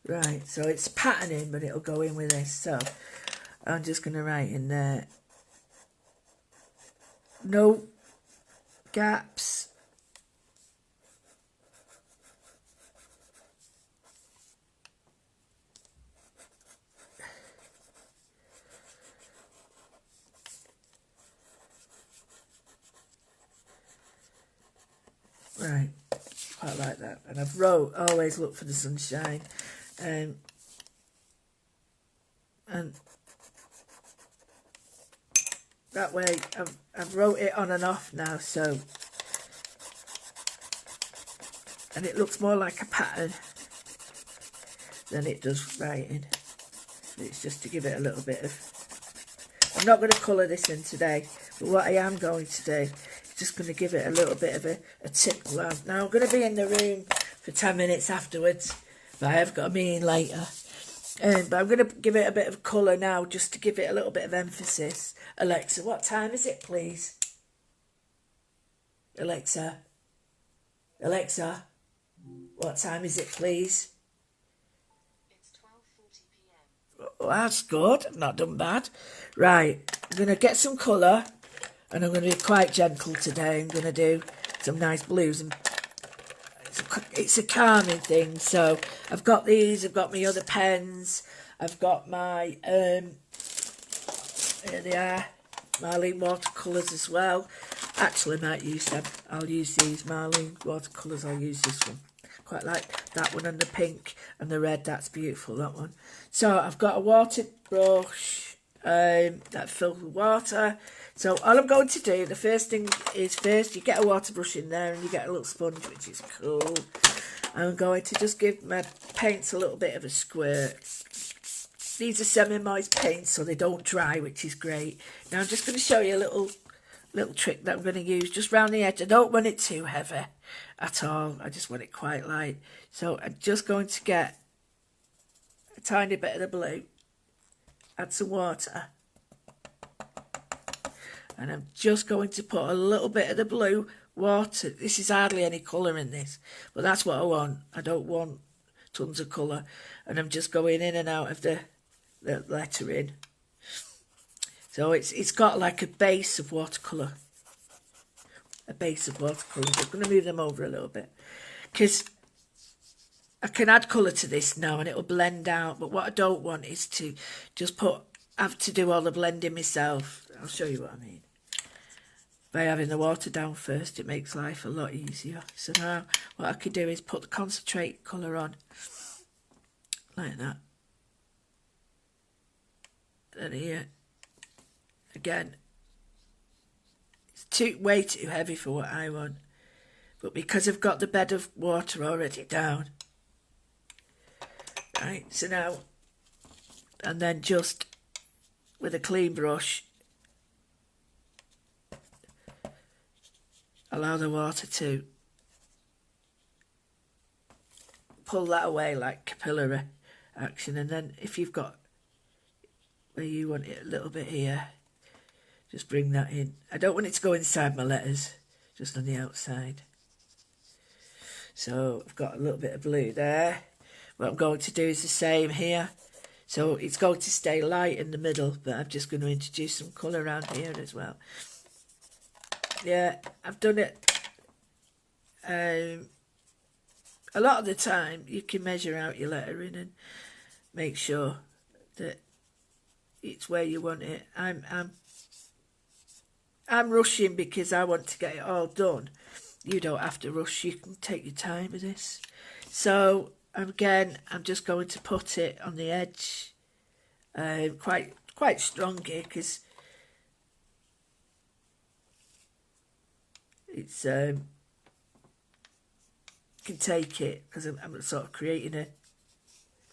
Right, so it's patterning, but it'll go in with this. So I'm just going to write in there, no gaps. Right, quite like that. And I've wrote, always look for the sunshine. And that way I've wrote it on and off now, so, and it looks more like a pattern than it does writing. It's just to give it a little bit of, I'm not going to colour this in today. But what I am going to do is just going to give it a little bit of a tickle out. Now I'm going to be in the room for 10 minutes afterwards, but I have got a meeting later. But I'm going to give it a bit of colour now, just to give it a little bit of emphasis. Alexa, what time is it, please? Alexa, what time is it, please? It's 12:40 p.m. Oh, that's good. I've not done bad. Right, I'm going to get some colour, and I'm going to be quite gentle today. I'm going to do some nice blues, and it's a calming thing. So I've got these, I've got my other pens, I've got my, here they are, Marlene watercolours as well. Actually, I might use them. I'll use these Marlene watercolours. I'll use this one. Quite like that one, and the pink and the red. That's beautiful, that one. So I've got a water brush that filled with water. So all I'm going to do, the first thing is you get a water brush in there and you get a little sponge, which is cool. I'm going to just give my paints a little bit of a squirt. These are semi-moist paints, so they don't dry, which is great. Now I'm just going to show you a little trick that I'm going to use just round the edge. I don't want it too heavy at all. I just want it quite light. So I'm just going to get a tiny bit of the blue, add some water, and I'm just going to put a little bit of the blue water. This is hardly any colour in this, but that's what I want. I don't want tons of colour. And I'm just going in and out of the lettering. So it's got like a base of watercolour. I'm going to move them over a little bit, because I can add colour to this now and it'll blend out. But what I don't want is to just have to do all the blending myself. I'll show you what I mean. By having the water down first, it makes life a lot easier. So now what I can do is put the concentrate colour on, like that. And here, again, it's way too heavy for what I want. But because I've got the bed of water already down. Right, so now, and then just with a clean brush, allow the water to pull that away like capillary action. And then if you've got where you want it a little bit here, just bring that in. I don't want it to go inside my letters, just on the outside. So I've got a little bit of blue there. What I'm going to do is the same here. So it's going to stay light in the middle, but I'm just going to introduce some colour around here as well. Yeah, I've done it. A lot of the time, you can measure out your lettering and make sure that it's where you want it. I'm rushing because I want to get it all done. You don't have to rush. You can take your time with this. So again, I'm just going to put it on the edge, quite strong here, because it's can take it, because I'm sort of creating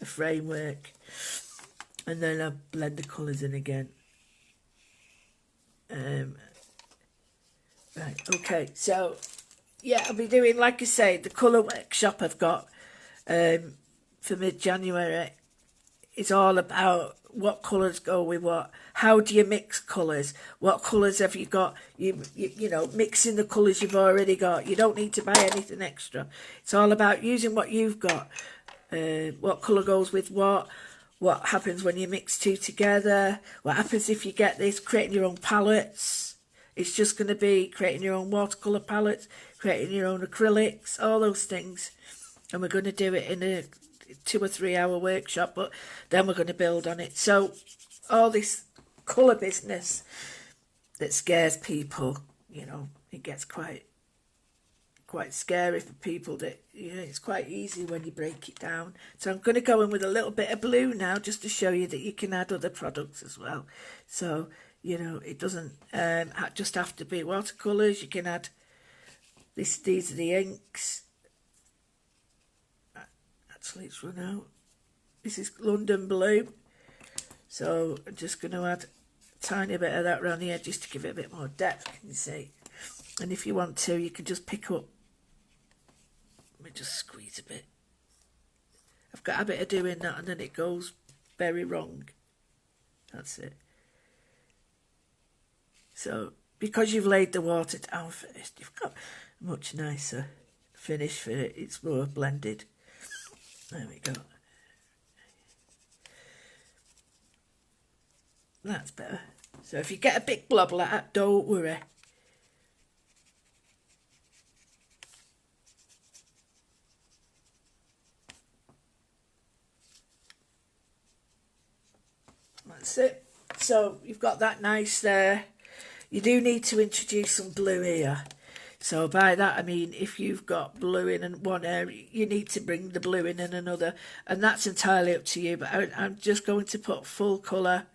a framework, and then I blend the colours in again. Right, okay, so yeah, I'll be doing, like I say, the colour workshop I've got for mid-January is all about what colours go with what. How do you mix colours? What colours have you got? You know, mixing the colours you've already got. You don't need to buy anything extra. It's all about using what you've got. What colour goes with what? What happens when you mix two together? What happens if you get this? Creating your own palettes. It's just going to be creating your own watercolour palettes, creating your own acrylics, all those things. And we're going to do it in a 2 or 3 hour workshop, but then we're going to build on it. So all this colour business that scares people, you know, it gets quite scary for people. That, you know, it's quite easy when you break it down. So I'm going to go in with a little bit of blue now, just to show you that you can add other products as well. So, you know, it doesn't just have to be watercolours. You can add this. These are the inks. Actually, it's run out. This is London Blue. So I'm just going to add a tiny bit of that around the edges to give it a bit more depth, can you see? And if you want to, you can just pick up. Let me just squeeze a bit. I've got a bit of doing that and then it goes very wrong. That's it. So, because you've laid the water down first, you've got a much nicer finish for it. It's more blended. There we go. That's better. So if you get a big blob like that, don't worry. That's it. So you've got that nice there. You do need to introduce some blue here. So by that I mean if you've got blue in one area, you need to bring the blue in another. And that's entirely up to you. But I'm just going to put full colour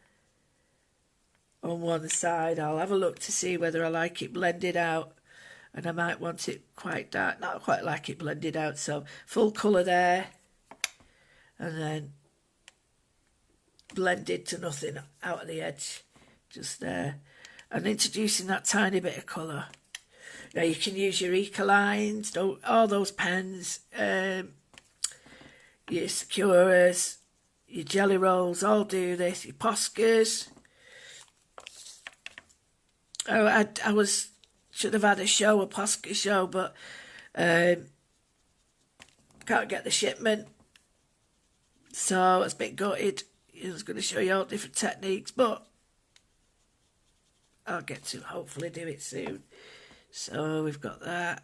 on one side. I'll have a look to see whether I like it blended out. And I might want it quite dark. Not quite like it blended out. So full colour there. And then blended to nothing out of the edge. Just there. And introducing that tiny bit of colour. Now you can use your Ecolines, all those pens, your Securers, your Jelly Rolls, all do this, your Poscas. Oh, should have had a Posca show, but can't get the shipment. So I was a bit gutted. I was going to show you all different techniques, but I'll get to hopefully do it soon. So we've got that.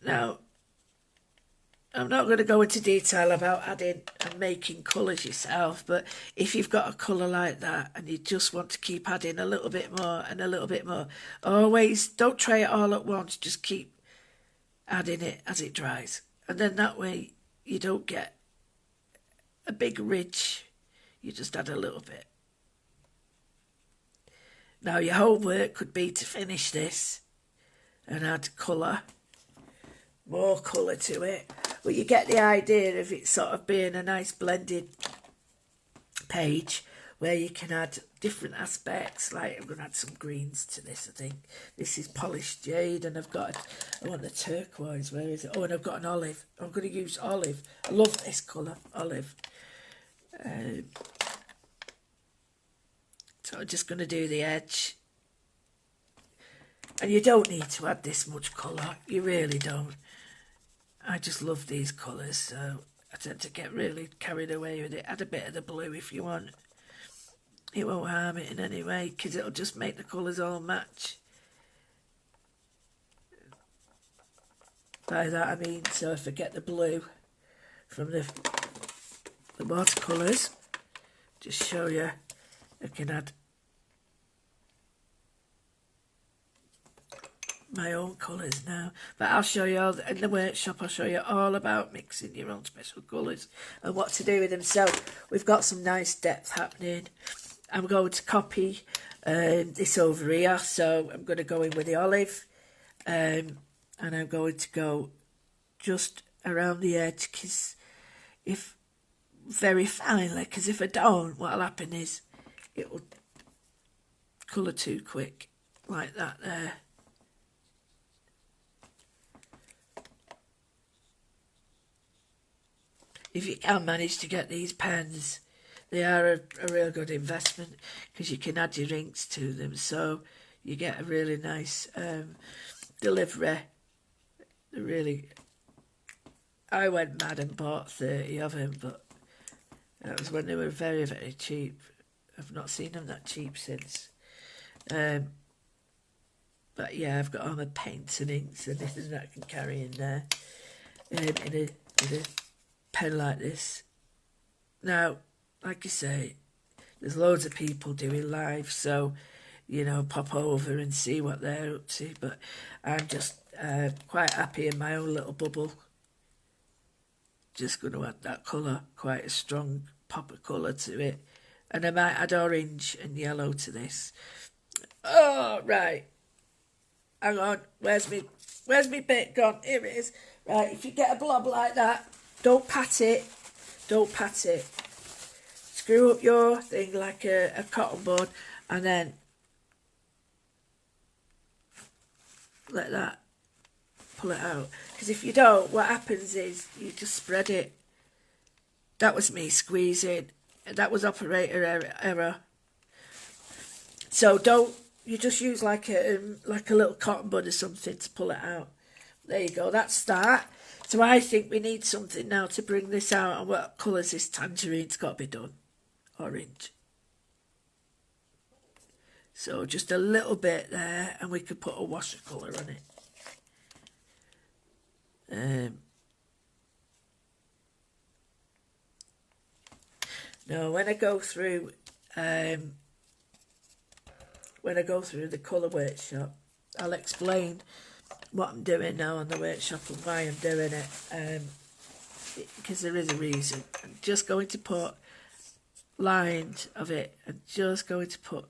Now, I'm not going to go into detail about adding and making colours yourself, but if you've got a colour like that and you just want to keep adding a little bit more and a little bit more, always don't try it all at once, just keep adding it as it dries. And then that way you don't get a big ridge, you just add a little bit. Now your homework could be to finish this and add colour, more colour to it. But you get the idea of it sort of being a nice blended page where you can add different aspects. Like I'm going to add some greens to this, I think. This is polished jade and I want the turquoise. Where is it? Oh, and I've got an olive. I'm going to use olive. I love this colour, olive. So I'm just going to do the edge. And you don't need to add this much colour. You really don't. I just love these colours, so I tend to get really carried away with it. Add a bit of the blue if you want. It won't harm it in any way, because it'll just make the colours all match. By that I mean, so if I get the blue from the watercolours, just show you, I can add my own colours now. But I'll show you all, in the workshop I'll show you all about mixing your own special colours and what to do with them. So we've got some nice depth happening. I'm going to copy this over here, so I'm going to go in with the olive and I'm going to go just around the edge, because very finely, because if I don't, what'll happen is it will colour too quick, like that there. If you can manage to get these pens, they are a real good investment, because you can add your inks to them, so you get a really nice delivery. I went mad and bought 30 of them, but that was when they were very, very cheap. I've not seen them that cheap since. But yeah, I've got all my paints and inks and anything that I can carry in there in a pen like this. Now, like I say, there's loads of people doing live, so, you know, pop over and see what they're up to. But I'm just quite happy in my own little bubble. Just going to add that colour, quite a strong pop of colour to it. And I might add orange and yellow to this. Oh, right. Hang on. Where's me bit gone? Here it is. Right, if you get a blob like that, don't pat it. Don't pat it. Just screw up your thing like a cotton bud, and then let that pull it out. Because if you don't, what happens is you just spread it. That was me squeezing. That was operator error. So don't, you just use like a little cotton bud or something to pull it out. There you go, that's that. So I think we need something now to bring this out. And what colour is this tangerine? It's got to be done. Orange. So just a little bit there, and we could put a watercolour on it. Now, when I go through the colour workshop, I'll explain what I'm doing now on the workshop and why I'm doing it. Because there is a reason. I'm just going to put lines of it. I'm just going to put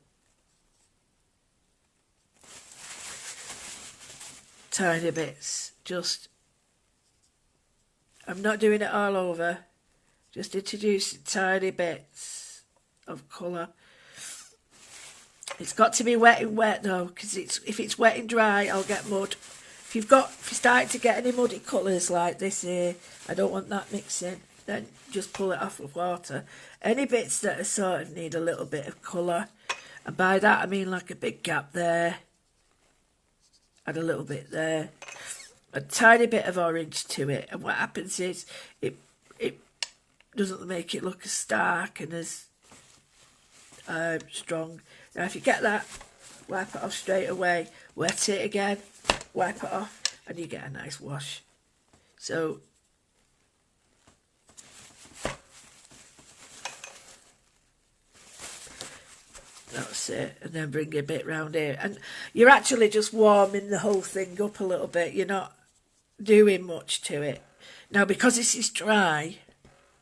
tiny bits. I'm not doing it all over. Just introducing tiny bits of colour. It's got to be wet and wet though, because if it's wet and dry, I'll get mud. If you start to get any muddy colours like this here, I don't want that mixing. Then just pull it off with water. Any bits that are sort of need a little bit of colour, and by that I mean like a big gap there, and a little bit there, a tiny bit of orange to it. And what happens is it doesn't make it look as stark and as strong. Now if you get that, wipe it off straight away, wet it again, wipe it off, and you get a nice wash. So that's it, and then bring a bit round here, and you're actually just warming the whole thing up a little bit. You're not doing much to it. Now because this is dry,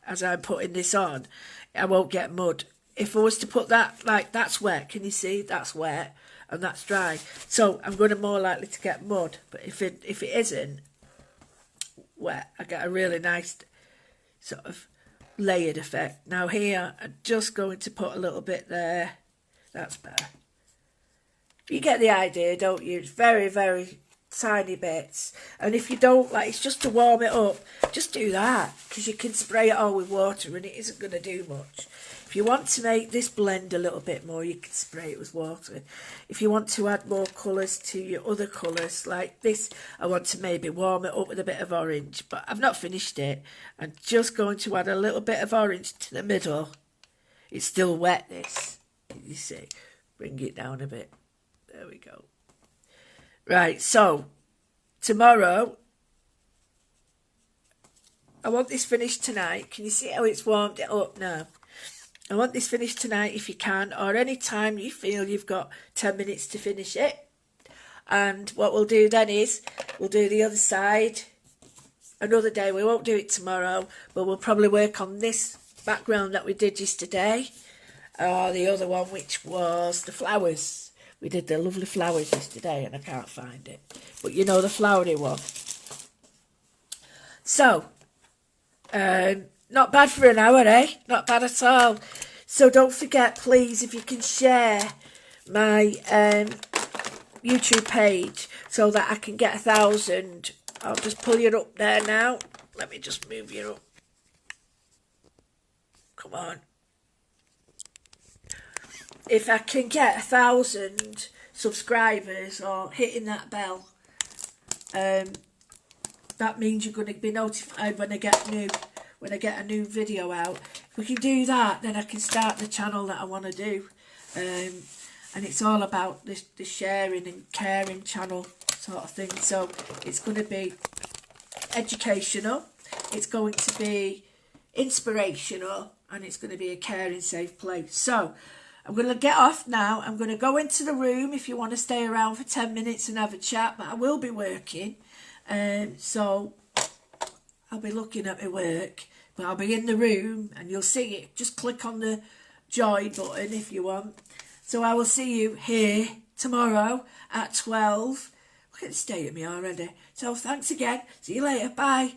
as I'm putting this on, I won't get mud. If I was to put that, like that's wet, can you see? That's wet and that's dry. So I'm going to more likely to get mud. But if it isn't wet, I get a really nice sort of layered effect. Now here, I'm just going to put a little bit there. That's better. You get the idea, don't you? It's very, very tiny bits. And if you don't, like, it's just to warm it up, just do that, because you can spray it all with water and it isn't going to do much. If you want to make this blend a little bit more, you can spray it with water. If you want to add more colours to your other colours, like this, I want to maybe warm it up with a bit of orange, but I've not finished it. I'm just going to add a little bit of orange to the middle. It's still wet, this. You see, bring it down a bit. There we go. Right, so tomorrow, I want this finished tonight. Can you see how it's warmed it up now? I want this finished tonight if you can, or any time you feel you've got 10 minutes to finish it. And what we'll do then is, we'll do the other side another day. We won't do it tomorrow, but we'll probably work on this background that we did yesterday. Or the other one, which was the flowers. We did the lovely flowers yesterday and I can't find it. But you know, the flowery one. So, not bad for an hour, eh? Not bad at all. So don't forget, please, if you can share my YouTube page so that I can get 1,000. I'll just pull you up there now. Let me just move you up. Come on. If I can get 1,000 subscribers or hitting that bell, that means you're going to be notified when I get a new video out. If we can do that, then I can start the channel that I want to do. And it's all about the sharing and caring channel sort of thing. So it's going to be educational, it's going to be inspirational, and it's going to be a caring, safe place. So I'm going to get off now. I'm going to go into the room if you want to stay around for 10 minutes and have a chat, but I will be working. So I'll be looking at my work, but I'll be in the room and you'll see it. Just click on the join button if you want. So I will see you here tomorrow at 12. Look at the state of me already. So thanks again. See you later. Bye.